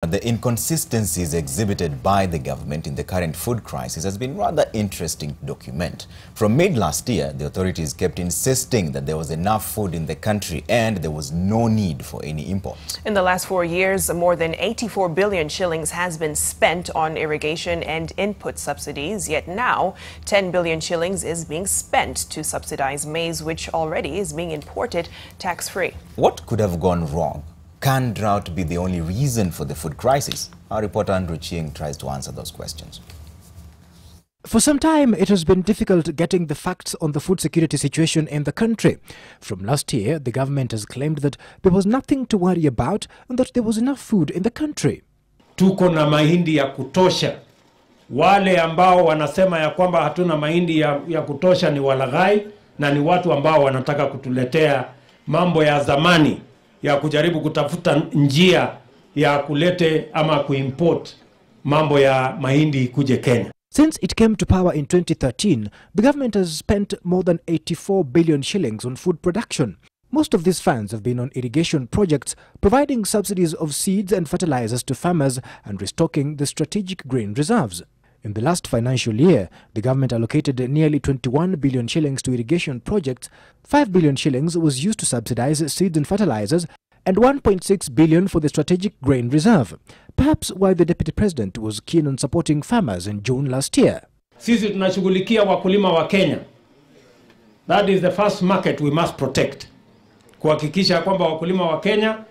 The inconsistencies exhibited by the government in the current food crisis has been rather interesting to document. From mid last year, the authorities kept insisting that there was enough food in the country and there was no need for any imports. In the last 4 years, more than 84 billion shillings has been spent on irrigation and input subsidies, yet now 10 billion shillings is being spent to subsidize maize, which already is being imported tax-free. What could have gone wrong? Can drought be the only reason for the food crisis? Our reporter Andrew Ochieng tries to answer those questions. For some time, it has been difficult getting the facts on the food security situation in the country. From last year, the government has claimed that there was nothing to worry about and that there was enough food in the country. Tuko na mahindi ya kutosha. Wale ambao wanasema ya kwamba hatuna mahindi ya kutosha ni walaghai na ni watu ambao wanataka kutuletea mambo ya zamani ya kujaribu kutafuta njia ya kulete ama kuimport mambo ya mahindi kuje Kenya. Since it came to power in 2013, the government has spent more than 84 billion shillings on food production. Most of these funds have been on irrigation projects, providing subsidies of seeds and fertilizers to farmers and restocking the strategic grain reserves. In the last financial year, the government allocated nearly 21 billion shillings to irrigation projects, 5 billion shillings was used to subsidize seeds and fertilizers, and 1.6 billion for the strategic grain reserve. Perhaps why the Deputy President was keen on supporting farmers in June last year. Sisi tunashughulikia wakulima wa Kenya. That is the first market we must protect. Kuhakikisha kwamba wakulima wa Kenya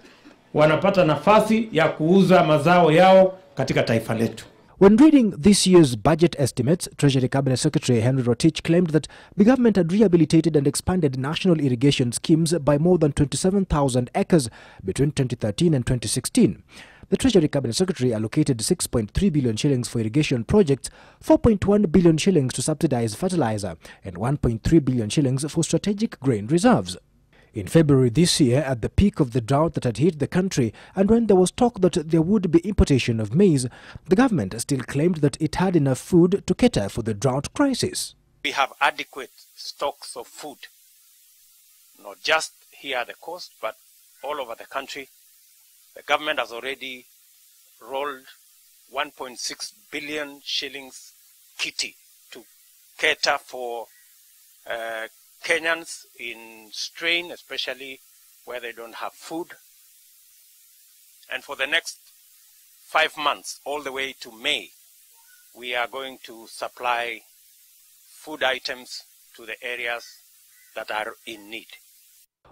wanapata nafasi ya kuuza mazao yao katika taifa letu. When reading this year's budget estimates, Treasury Cabinet Secretary Andrew Ochieng claimed that the government had rehabilitated and expanded national irrigation schemes by more than 27,000 acres between 2013 and 2016. The Treasury Cabinet Secretary allocated 6.3 billion shillings for irrigation projects, 4.1 billion shillings to subsidize fertilizer, and 1.3 billion shillings for strategic grain reserves. In February this year, at the peak of the drought that had hit the country, and when there was talk that there would be importation of maize, the government still claimed that it had enough food to cater for the drought crisis. We have adequate stocks of food, not just here at the coast, but all over the country. The government has already rolled 1.6 billion shillings kitty to cater for Kenyans in strain, especially where they don't have food. And for the next 5 months, all the way to May, we are going to supply food items to the areas that are in need.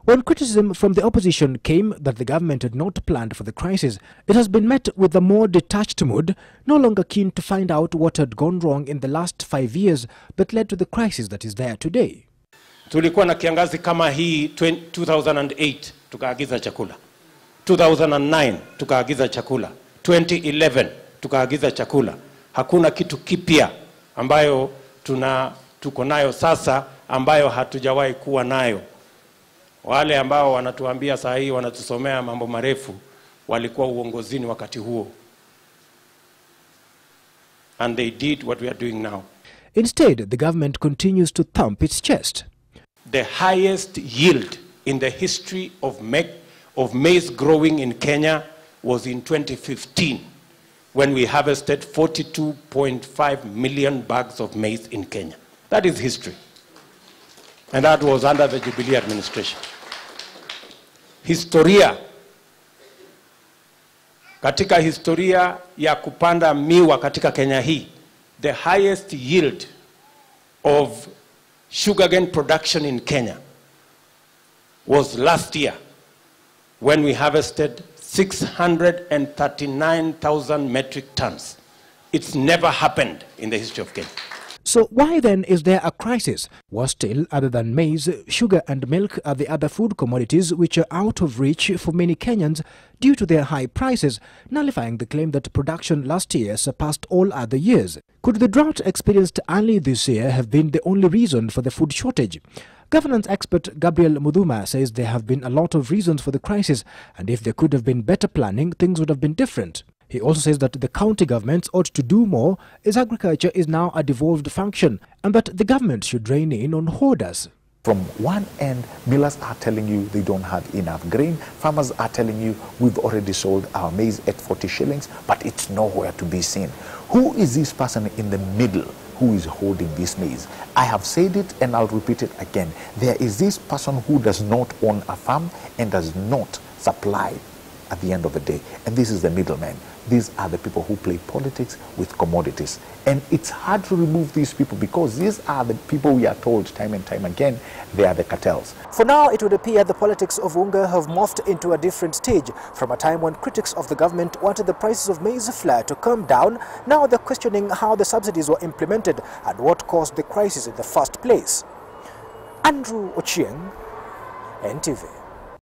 When criticism from the opposition came that the government had not planned for the crisis, it has been met with a more detached mood, no longer keen to find out what had gone wrong in the last 5 years that led to the crisis that is there today. Tulikuwa na kiangazi kama hii 2008 tukaagiza chakula. 2009 tukaagiza chakula. 2011 tukaagiza chakula. Hakuna kitu kipya ambayo tuko nayo sasa ambayo hatujawahi kuwa nayo. Wale ambao wanatuambia saa hii wanatusomea mambo marefu walikuwa uongozini wakati huo. And they did what we are doing now. Instead, the government continues to thump its chest. The highest yield in the history of maize growing in Kenya was in 2015, when we harvested 42.5 million bags of maize in Kenya. That is history. And that was under the Jubilee administration. Katika historia ya kupanda miwa katika Kenya hii, the highest yield of sugarcane production in Kenya was last year, when we harvested 639,000 metric tons. It's never happened in the history of Kenya. So why then is there a crisis? Worse still, other than maize, sugar and milk are the other food commodities which are out of reach for many Kenyans due to their high prices, nullifying the claim that production last year surpassed all other years. Could the drought experienced early this year have been the only reason for the food shortage? Governance expert Gabriel Muduma says there have been a lot of reasons for the crisis, and if there could have been better planning, things would have been different. He also says that the county governments ought to do more, as agriculture is now a devolved function, and that the government should rein in on hoarders. From one end, millers are telling you they don't have enough grain. Farmers are telling you we've already sold our maize at 40 shillings, but it's nowhere to be seen. Who is this person in the middle who is holding this maize? I have said it and I'll repeat it again. There is this person who does not own a farm and does not supply at the end of the day. And this is the middleman. These are the people who play politics with commodities. And it's hard to remove these people because these are the people we are told time and time again, they are the cartels. For now, it would appear the politics of Unga have morphed into a different stage. From a time when critics of the government wanted the prices of maize flour to come down, now they're questioning how the subsidies were implemented and what caused the crisis in the first place. Andrew Ochieng, NTV.